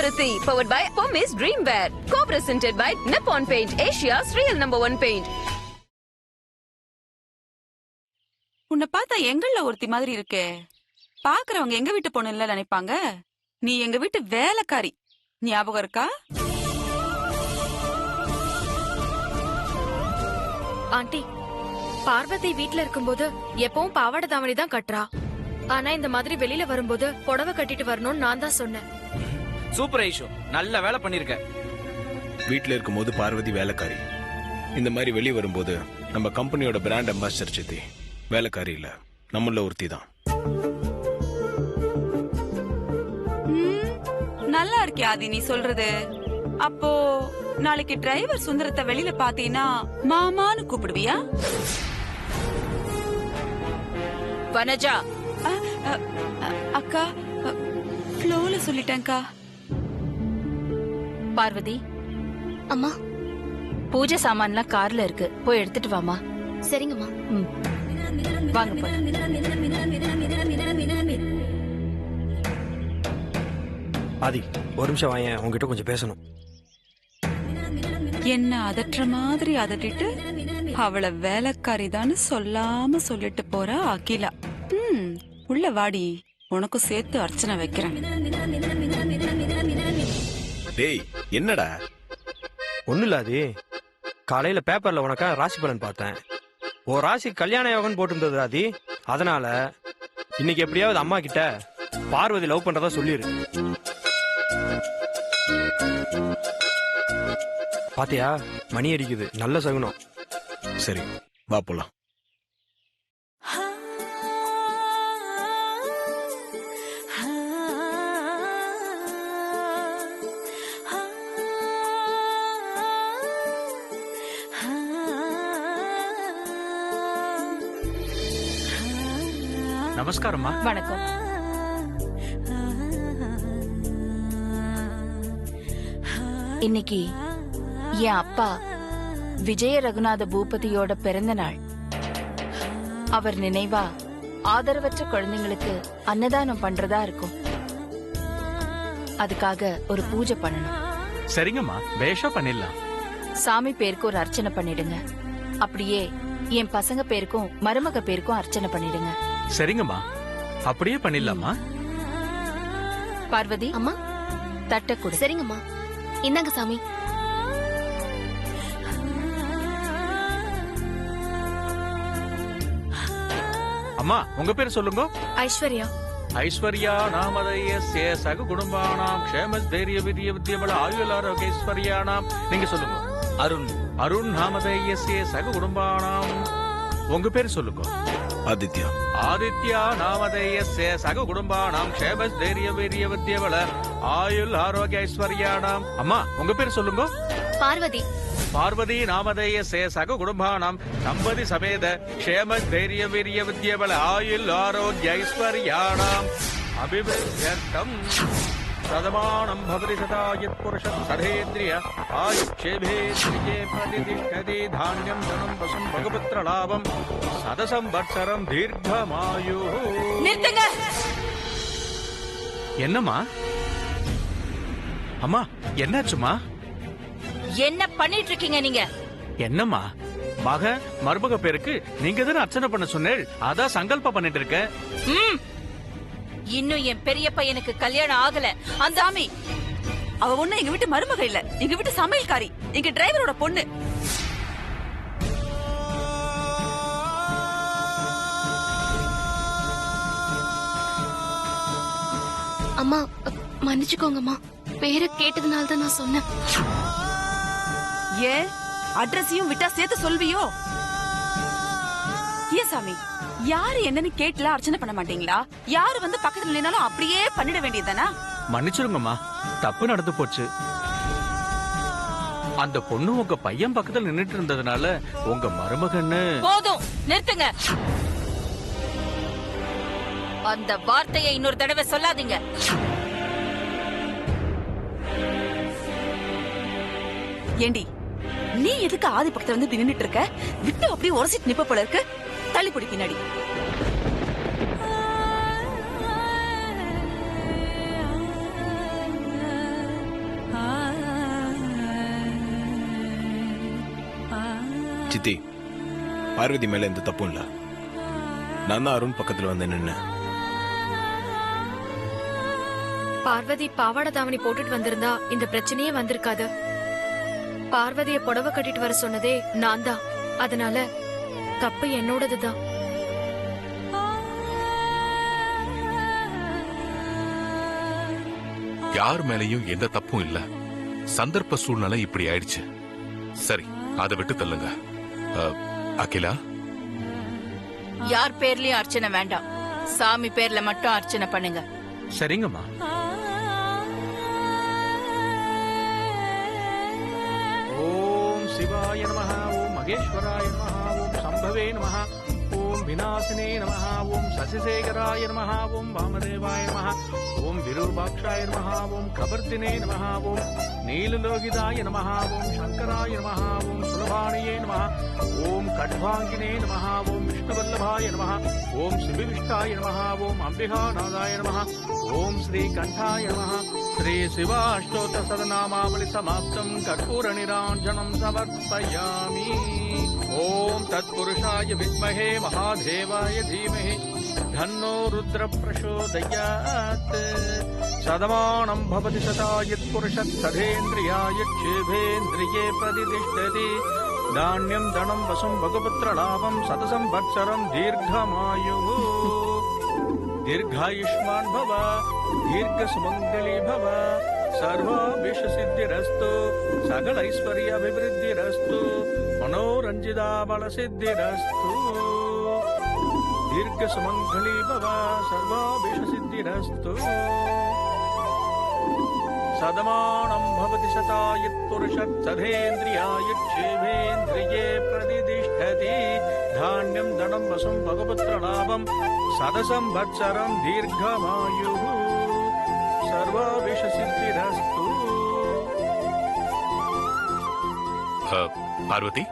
Priti, powered by Pomis Dreamwear. Co-presented by Nippon Paint, Asia's real #1 paint. உன்னை பார்த்தா எங்கள்ல ஒருத்தி மாதிரி இருக்கே. பாக்குறவங்க எங்க வீட்டு பொண்ணு இல்ல நினைப்பாங்க. நீ எங்க வீட்டு வேலைக்காரி. ஞாபகம் இருக்கா? ஆண்டி, பார்வதி வீட்ல இருக்கும்போது எப்பவும் பாவாடை தாவணி தான் கட்டுறா. ஆனா இந்த மாதிரி வெளியில வரும்போது புடவை கட்டிட்டு வரணும்னு நான் தான் சொன்னேன். சூப்பர் ஐஷோ, நல்ல வேலை பண்ணிருக்க. வீட்ல இருக்கும்போது பார்வதி வேலைக்காரி, இந்த மாதிரி வெளியே வரும்போது நம்ம கம்பெனியோட பிராண்ட் அம்பாசிடர் சித்தி. வேலைக்காரி இல்ல, நம்மள ஒருத்தி தான். நல்லா இருக்கே ஆதி நீ சொல்றது. அப்போ நாளைக்கு டிரைவர் சுந்தரத்தை வெளியில பாத்தீங்கன்னா மாமான்னு கூப்பிடுவியா? வனஜா, அக்கா ஃப்ளோல சொல்லிட்டேன்க்கா. பார்வதி, அம்மா, பூஜை சாமான்லாம் கார்ல இருக்கு, போய் எடுத்துட்டு வாமா. சரிங்கம்மா. வாங்க போய். ஆதி, ஒரு நிமிஷம் வாயேன், உங்ககிட்ட கொஞ்சம் பேசணும். என்ன அதட்டுற மாதிரி அதட்டிட்டு அவளை வேலைக்காரிதான்னு சொல்லாம சொல்லிட்டு போறா அகிலா. உள்ள வாடி, உனக்கும் சேர்த்து அர்ச்சனை வைக்கிறேன். டேய், என்னடா? ஒண்ணு இல்லாதி, காலையில பேப்பர்ல உனக்கா ராசி பலன் பார்த்தேன். ஓ ராசி கல்யாண யோகன் போட்டிருந்தது ஆதி. அதனால இன்னைக்கு எப்படியாவது அம்மா கிட்ட பார்வதி லவ் பண்றதா சொல்லிரு. பாத்தியா, மணி அடிக்குது, நல்ல சகுனம். சரி, வா போலாம். நமஸ்காரம்மா. வணக்கம். இன்னைக்கு என் அப்பா விஜய ரகுநாத பூபதியோட பிறந்த நாள். அவர் நினைவா ஆதரவற்ற குழந்தைங்களுக்கு அன்னதானம் பண்றதா இருக்கும். அதுக்காக ஒரு பூஜை பண்ணணும். சரிங்கம்மா, பேஷா பண்ணிடலாம். சாமி பேருக்கு ஒரு அர்ச்சனை பண்ணிடுங்க. அப்படியே என் பசங்க பேருக்கும் மருமக பேருக்கும் அர்ச்சனை பண்ணிடுங்க. சரிங்கம்மா, அப்படியே பண்ணிடலாமா? பார்வதி, அம்மா, தட்ட கொடு. சரிங்கம்மா. இந்தாங்க சாமி. அம்மா, உங்க பேர் சொல்லுங்க. ஐஸ்வர்யா. ஐஸ்வர்யா நாமதயஸ்ய சக குடும்பானாம் க்ஷேமஸ்தைரிய வித்ய வித்யபல ஆயுளாரோக்யஸ்வர்யானாம். நீங்க சொல்லுங்க. அருண். அருண் நாமதயஸ்ய சக குடும்பானாம். உங்க பேர் சொல்லுங்க. ஆதித்யா. ஆதித்யா நாமதயஸ்ய சக குடும்பானாம் க்ஷேமஸ்தைரிய வீரிய வித்யபல ஆயுள் ஆரோக்கிய ஐஸ்வர்யானாம். அம்மா, உங்க பேர் சொல்லுங்க. பார்வதி. பார்வதி நாமதேயஸ்ய சக குடும்பானாம் தம்பதி சமேத க்ஷேம தைரிய வீரிய வித்யபல ஆயுள் ஆரோக்கிய ஐஸ்வர்யானாம் அபிவிருத்தியர்த்தம் சதமானம் பவதி சதாயத் புருஷம் சதேந்திரிய ஆயுட்சேபேந்திரியே பிரதிதிஷ்டதி தான்யம் தனம் வசம் பகபுத்திர லாபம் சதசம்வத்சரம் தீர்க்கமாயு. நிறுத்துங்க. என்னம்மா? அம்மா, என்னாச்சுமா? என்ன பண்ணிட்டு இருக்கீங்க நீங்க? என்னம்மா, மக மருமக பேருக்கு நீங்க தானே அர்ச்சனை பண்ண சொன்னேள், அதான் சங்கல்பம் பண்ணிட்டு இருக்க. இன்னும் என் பெரிய பையனுக்கு கல்யாணம் ஆகல. அந்த சாமி, அவ ஒண்ணு எங்க வீட்டு மருமக இல்ல, எங்க வீட்டு சமையல்காரி, எங்க டிரைவரோட பொண்ணு. அம்மா, மன்னிச்சுக்கோங்கம்மா. பேரை கேட்டதுனால தான் நான் சொன்னேன். ஏன் அட்ரஸையும் விட்டா சேர்த்து சொல்வியோ? ஏன் சாமி, யாரு என்னன்னு கேட்டல அர்ச்சனை பண்ண மாட்டீங்களா? யாரு வந்து பக்கத்துல நின்னாலும் அப்படியே பண்ணிட வேண்டியதானா? மன்னிச்சிருங்கம்மா, தப்பு நடந்து போச்சு. அந்த பொண்ணு உங்க பையன் பக்கத்துல நின்னுட்டு இருந்ததுனால உங்க மருமகன்னு. போதும், நிறுத்துங்க. அந்த வார்த்தையை இன்னொரு தடவை சொல்லாதீங்க. ஏண்டி, நீ எதுக்கு ஆதி பக்கத்துல வந்து நின்னுட்டு இருக்க? விட்டு அப்படியே உரசிட்டு நிப்ப போல இருக்கு. தள்ளி பிடி பின்னாடி. சித்தி, பார்வதி மேல எந்த தப்பும் இல்ல. நான் தான் அருண் பக்கத்துல வந்து நின்னு. பார்வதி பாவாடை தாவணி போட்டுட்டு வந்திருந்தா இந்த பிரச்சனையே வந்திருக்காது. பார்வதிய புடவை கட்டிட்டு வர சொன்னதே நான் தான். அதனால தப்பு என்னோடதுதான். யார் மேலயும் எந்த தப்பும் இல்ல. சந்தர்ப்ப சூழ்நிலை இப்படி ஆயிடுச்சு. சரி, அதை விட்டு தள்ளுங்க. அகிலா, யார் பேர்லயும் அர்ச்சனை வேண்டாம். சாமி பேர்ல மட்டும் அர்ச்சனை பண்ணுங்க. சரிங்கம்மா. ஓம் சிவாய நமஹ, ஓம் மகேஸ்வராய நமஹ, ஓம் சம்பவே நமஹ, ஓம் விநாசினே நமஹ, ஓம் சசிசேகராய நமஹ, ஓம் வாமதேவாய நமஹ, ஓம் விரூபாக்ஷாய நமஹ, ஓம் கபர்தினே நமஹ, ஓம் நீலலோகிதாய நமஹ, ஓம் சங்கராய நமஹ, ஓம் சுலபாணியே நமஹ, ஓம் கட்வாங்கினே நமஹ, ஓம் விஷ்ணுவல்லபாய நமஹ, ஓம் சிபிவிஷ்டாய நமஹ, ஓம் அம்பிகாநாதாய நமஹ, ஓம் ஸ்ரீகண்டாய நமஹ. ஸ்ரீ சிவாஷ்டோத்த சதநாமாவளி சமாப்தம் கற்பூர நிராஞ்சனம் சமர்ப்பயாமி. ஓம் தத்புருஷாய வித்மஹே மகாதேவாய தீமஹி தன்னோ ருத்ர பிரசோதயாத். சதமானம் பவதி சதாயத் புருஷத் சதேந்திரியாயேந்திரியே பிரதிதிஷ்டதி. தானியம் தனம் வசம் வகுபுத்திர லாபம் சதசம் வத்சரம் தீர்க்கமாயு. दीर्घायुष्मान भव, दीर्घ सुमंगली भव, सर्वाभिष्ट सिद्धिरस्तु, सकल ऐश्वर्य अभिवृद्धिरस्तु, मनोरंजिता बल सिद्धिरस्तु. दीर्घ सुमंगली भव, सर्वाभिष्ट सिद्धिरस्तु. सदमानं भवति शतायुः पुरुषः सधेन्द्रियायुक्षेवेन्द्रिये प्रतिष्ठति. धान्यं धनं वसं भगवत्र लाभं सदसंवत्सरं दीर्घमायुः. सर्वाभिष सिद्धिरस्तु. பார்வதி,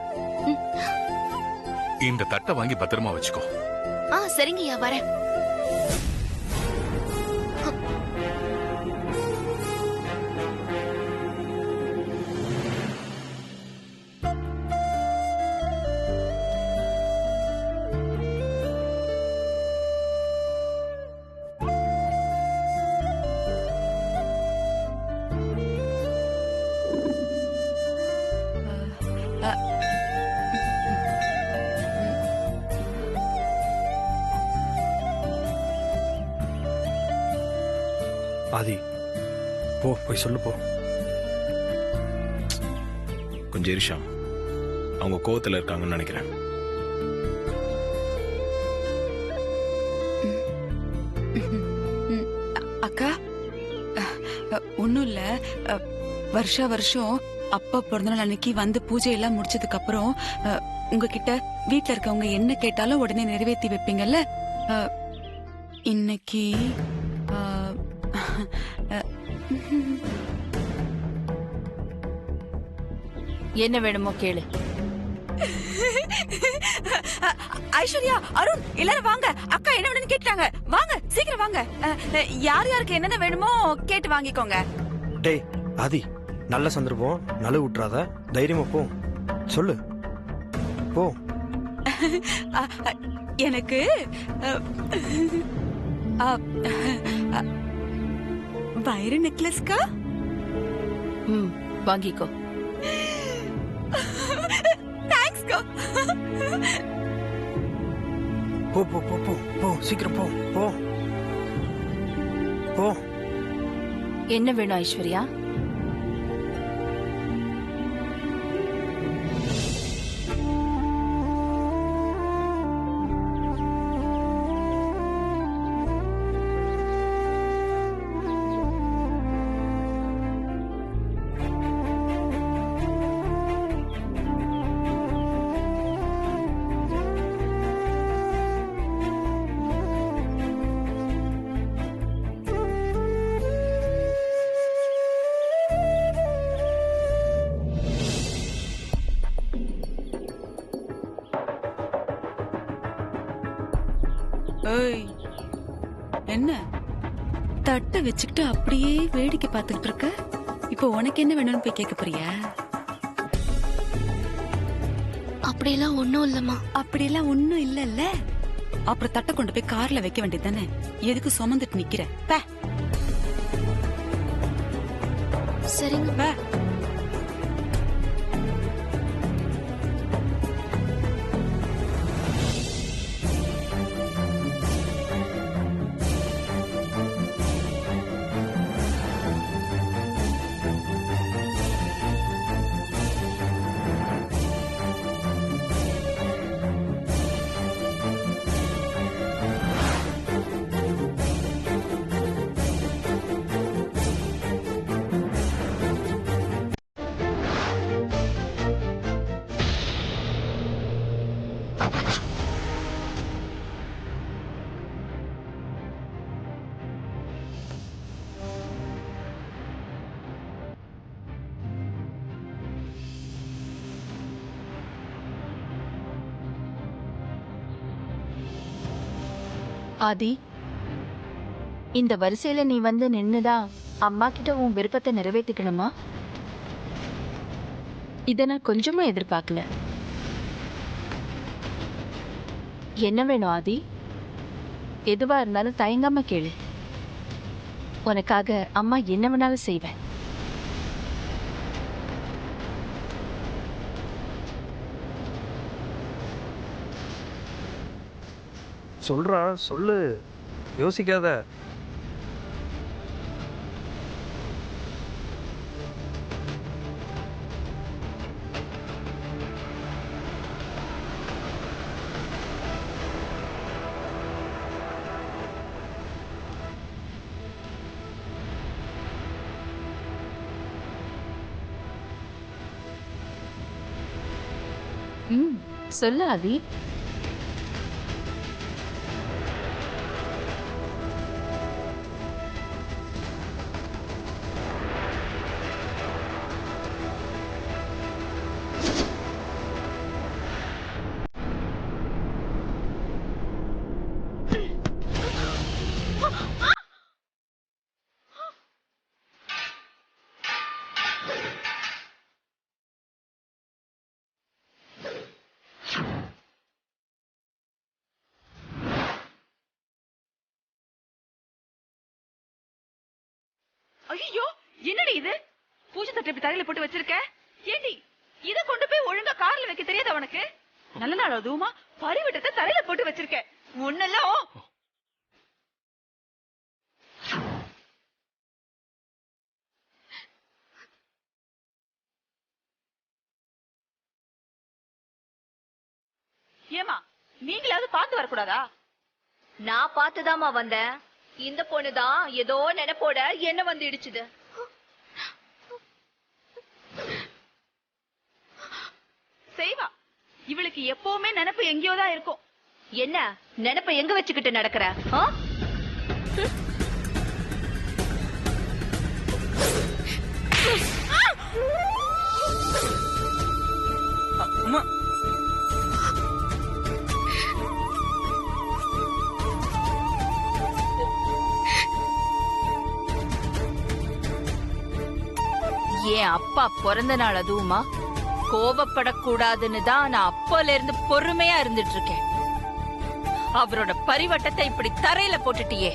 இந்த தட்டை வாங்கி பத்திரமா வச்சுக்கோ. சரிங்கய்யா, வரேன். ஆதி, போ, போய் சொல்லு போ. கொஞ்சம் இருஷா, அவங்க கோவத்துல இருக்காங்கன்னு நினைக்கிறேன். அக்கா, ஒண்ணும் இல்ல. வருஷா வருஷம் அப்பா பிறந்தநாள் அன்னைக்கு வந்து பூஜை எல்லாம் முடிச்சதுக்கு அப்புறம் உங்ககிட்ட வீட்டுல இருக்கவங்க என்ன கேட்டாலும் உடனே நிறைவேற்றி வைப்பீங்கல்ல. இன்னைக்கு என்ன வேணுமோ கேளு. ஐஸ்வர்யா, அருண், எல்லாரும் வாங்க. அக்கா என்ன வேணும்னு கேட்டாங்க. வாங்க, சீக்கிரம் வாங்க. யார் யாருக்கு என்னென்ன வேணுமோ கேட்டு வாங்கிக்கோங்க. டேய் ஆதி, நல்ல சந்தர்ப்பம், நழுவு விட்டுறாத. தைரியமா போ, சொல்லு போ. எனக்கு வைர நெக்லஸ்க்கா. வாங்கிக்கோ. தேங்க்ஸ்க்கா. போ போ போ போ போ, சீக்கிரம் போ போ போ. என்ன வேணும் ஐஸ்வர்யா? ஏய், என்ன தட்டை வச்சுக்கிட்டு அப்படியே வேடிக்கை பார்த்துக்கிட்டு இருக்க? இப்போ உனக்கு என்ன வேணும்னு போய் கேட்க போறியா? அப்படியெல்லாம் ஒண்ணும் இல்லம்மா. அப்படியெல்லாம் ஒண்ணும் இல்லல்ல. அப்புறம் தட்டை கொண்டு போய் கார்ல வைக்க வேண்டியது தானே? எதுக்கு சுமந்துட்டு நிக்கிற? பே. சரிங்க. பே. ஆதி, இந்த வரிசையில நீ வந்து நின்னுதான் அம்மா கிட்ட உன் விருப்பத்தை நிறைவேற்றிக்கணுமா? இத நான் கொஞ்சமா எதிர்பார்க்கல. என்ன வேணும் ஆதி? எதுவா இருந்தாலும் தயங்காம கேளு. உனக்காக அம்மா என்ன வேணாலும் செய்வேன். சொல்றா, சொல்லு, யோசிக்காத. சொல்லு ஆதி. ஐயோ, என்னடி இது? பூஜை தட்டை இப்படி தரையில போட்டு வச்சிருக்க? ஏண்டி இத கொண்டு போய் ஒழுங்கா கார்ல வைக்க தெரியாத உனக்கு? நல்ல நாள் அதுவுமா பரிவட்டத்தை தரையில போட்டு வச்சிருக்க. முன்னெல்லாம் ஏமா நீங்களாவது பார்த்து வரக்கூடாதா? நான் பார்த்துதாம்மா வந்தேன். இந்த பொண்ணுதான் ஏதோ நினைப்போட என்ன வந்து இடிச்சுது. செய்வா, இவளுக்கு எப்பவுமே நினைப்பு எங்கேயோதான் இருக்கும். என்ன நினைப்ப எங்க வச்சுக்கிட்டு நடக்கிற? அம்மா, என் அப்பா பிறந்த நாள் அதுவுமா கோபப்படக்கூடாதுன்னு தான் நான் அப்போல இருந்து பொறுமையா இருந்துட்டு இருக்கேன். அவரோட பரிவட்டத்தை இப்படி தரையில போட்டுட்டியே.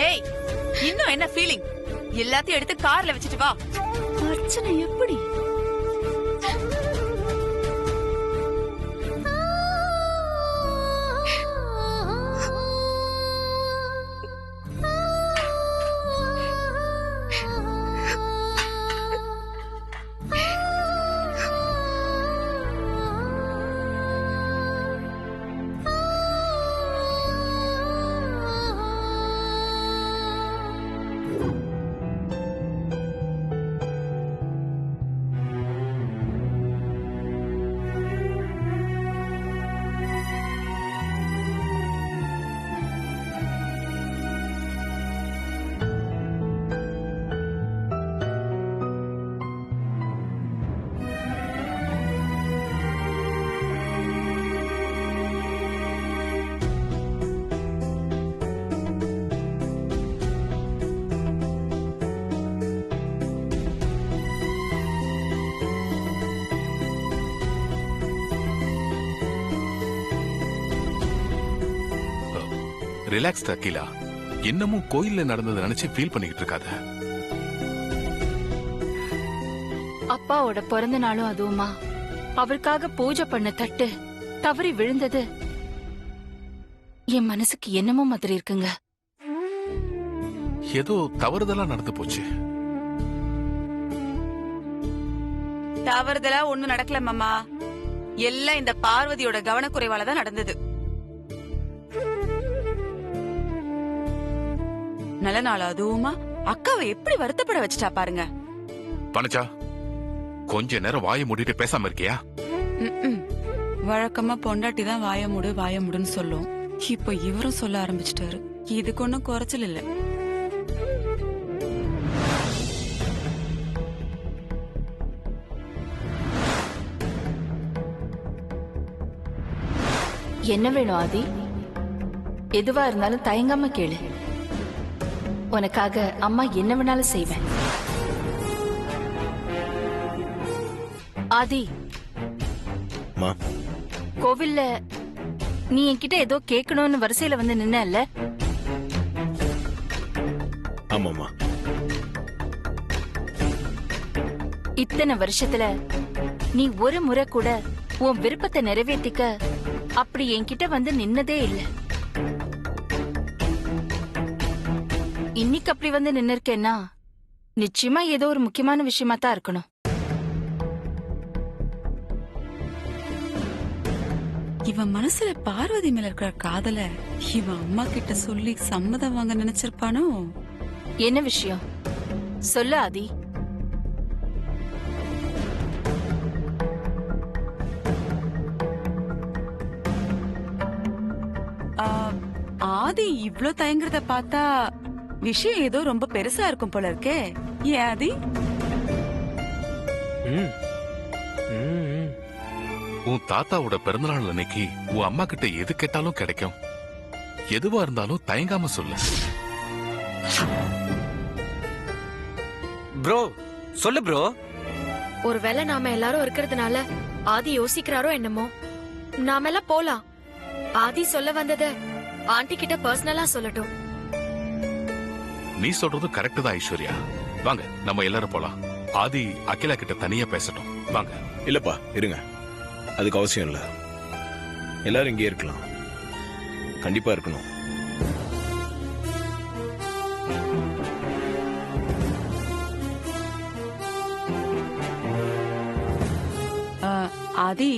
ஏய், இன்னும் என்ன ஃபீலிங்? எல்லாத்தையும் எடுத்து கார்ல வச்சுட்டு வா. அர்ச்சனை எப்படி? ரிலாக்ஸ்ட் அகிலா. இன்னமும் கோயில்ல நடந்ததை நினைச்சு ஃபீல் பண்ணிக்கிட்டு இருக்காத. அப்பாவோட பிறந்த நாளும் அதுவுமா அவருக்காக பூஜை பண்ண தட்டு தவறி விழுந்தது என் மனசுக்கு என்னமோ மாதிரி இருக்குங்க. ஏதோ தவறுதலா நடந்து போச்சு. தவறுதலா ஒண்ணும் நடக்கல மாமா. எல்லாம் இந்த பார்வதியோட கவனக்குறைவால தான் நடந்தது. நல்ல நாள் அதுவுமா அக்காவை எப்படி வருத்தப்பட வச்சுட்டா பாருங்க. பனச்சா, கொஞ்ச நேரம் வாயை மூடிட்டு பேசாம இருக்கியா? ம்ம். வழக்கமா பொண்டாட்டி தான் வாய மூடுன்னு சொல்லும். இப்போ இவரும் சொல்ல ஆரம்பிச்சிட்டாரு. இதுக்கு ஒன்னும் குறைச்சல் இல்ல. என்ன வேணும் ஆதி? எதுவா இருந்தாலும் தயங்காம கேளு. உனக்காக அம்மா என்ன வேணாலும் செய்வேன். ஆதி, மா, கோவில்ல நீ என்கிட்ட ஏதோ கேட்கணும்னு வரிசையில வந்து நின்னல்ல? ஆமாம்மா. இத்தனை வருஷத்துல நீ ஒரு முறை கூட உன் விருப்பத்தை நிறைவேற்றிக்க அப்படி என்கிட்ட வந்து நின்னதே இல்ல. இன்னைக்கு அப்படி வந்து நின்னு இருக்கேன்னா நிச்சயமா ஏதோ ஒரு முக்கியமான விஷயமா தான் இருக்கணும். இவன் மனசுல பார்வதி மேல இருக்கிற காதல இவன் அம்மா கிட்ட சொல்லி சம்மதம் வாங்க நினைச்சிருப்பானோ? என்ன விஷயம் சொல்லு ஆதி. ஆதி இவ்ளோ தயங்குறத பார்த்தா விஷயம் ஏதோ ரொம்ப பெருசா இருக்கும் போல இருக்கே. ஏன் ஆதி? ம். ம், ம். உன் தாத்தாவோட பிறந்தநாள் அன்னைக்கு உன் அம்மா கிட்ட எது கேட்டாலும் கிடைக்கும். எதுவா இருந்தாலும் தயங்காம சொல்லு. ப்ரோ சொல்லு ப்ரோ. ஒருவேளை நாம எல்லாரும் இருக்கிறதுனால ஆதி யோசிக்கிறாரோ என்னமோ. நாம எல்லாம் போலாம். ஆதி சொல்ல வந்தத ஆண்டி கிட்ட பர்சனலா சொல்லட்டும். நீ சொல்றது கரெக்ட் தான் ஐஸ்வர்யா. வாங்க நம்ம எல்லாரும் போலாம். ஆதி அகிலா கிட்ட தனியா பேசட்டும். வாங்க. இல்லப்பா, இருங்க. அதுக்கு அவசியம் இல்ல. எல்லாரும் இங்கே இருக்கலாம். கண்டிப்பா இருக்கணும். ஆதி,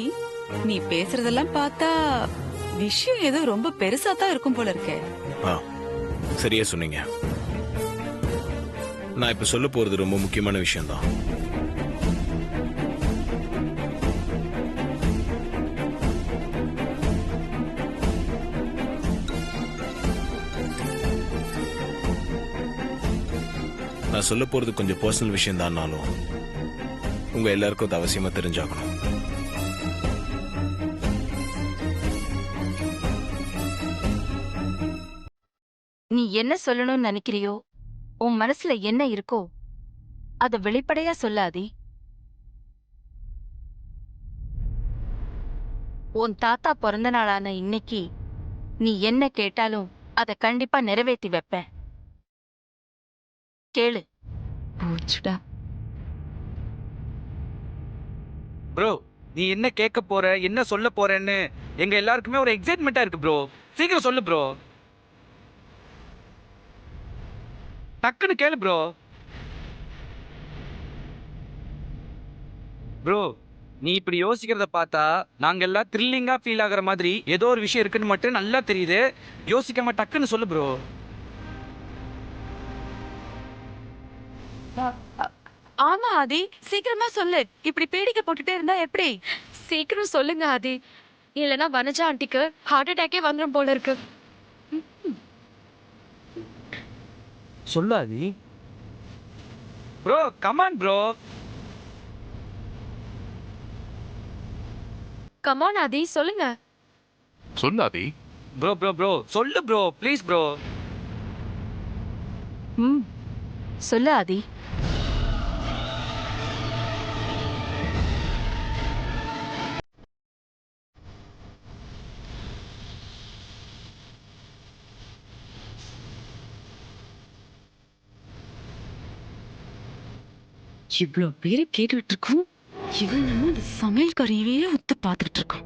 நீ பேசுறதெல்லாம் பார்த்தா விஷயம் ஏதோ ரொம்ப பெருசா தான் இருக்கும் போல இருக்கே. சரியா சொன்னீங்க. நான் இப்ப சொல்ல போறது ரொம்ப முக்கியமான விஷயம்தான். நான் சொல்ல போறது கொஞ்சம் பர்சனல் விஷயம் தான்னாலும் உங்க எல்லாருக்கும் அது அவசியமா தெரிஞ்சாகணும். நீ என்ன சொல்லணும்னு நினைக்கிறியோ, உன் மனசுல என்ன இருக்கோ அத வெளிப்படையா சொல்லாதே. உன் தாத்தா பிறந்த நாளான இன்னைக்கு நீ என்ன கேட்டாலும் அத கண்டிப்பா நிறைவேற்றி வைப்பேன். கேளு. போச்சுடா. ப்ரோ, நீ என்ன கேட்க போற, என்ன சொல்ல போறேன்னு எங்க எல்லாருக்குமே ஒரு எக்ஸைட்மெண்டா இருக்கு ப்ரோ. சீக்கிரம் சொல்லு ப்ரோ. டக்குன்னு கேளு ப்ரோ. ப்ரோ, நீ இப்படி யோசிக்கிறத பார்த்தா நாங்க எல்லாம் த்ரில்லிங்கா ஃபீல் ஆகுற மாதிரி ஏதோ ஒரு விஷயம் இருக்குன்னு மட்டும் நல்லா தெரியுது. யோசிக்காம டக்குன்னு சொல்லு ப்ரோ. ஆமா ஆதி, சீக்கிரமா சொல்லு. இப்படி பேடிக்க போட்டுட்டே இருந்தா எப்படி? சீக்கிரம் சொல்லுங்க ஆதி. இல்லனா வனஜா ஆண்டிக்கு ஹார்ட் அட்டாக்கே வந்துரும் போல இருக்கு. சொல்லாதி ப்ரோ. Come on bro. கமான் ஆதி, சொல்லுங்க. சொல்லாதி. ப்ரோ ப்ரோ ப்ரோ சொல்லு ப்ரோ, ப்ளீஸ் ப்ரோ. சொல்லு ஆதி. இவ்ளோ பேரு கேட்டுட்டு இருக்கோம், இவன் நம்ம அந்த சமையல்காரியவே ஒத்து பாத்துக்கிட்டு இருக்கோம்.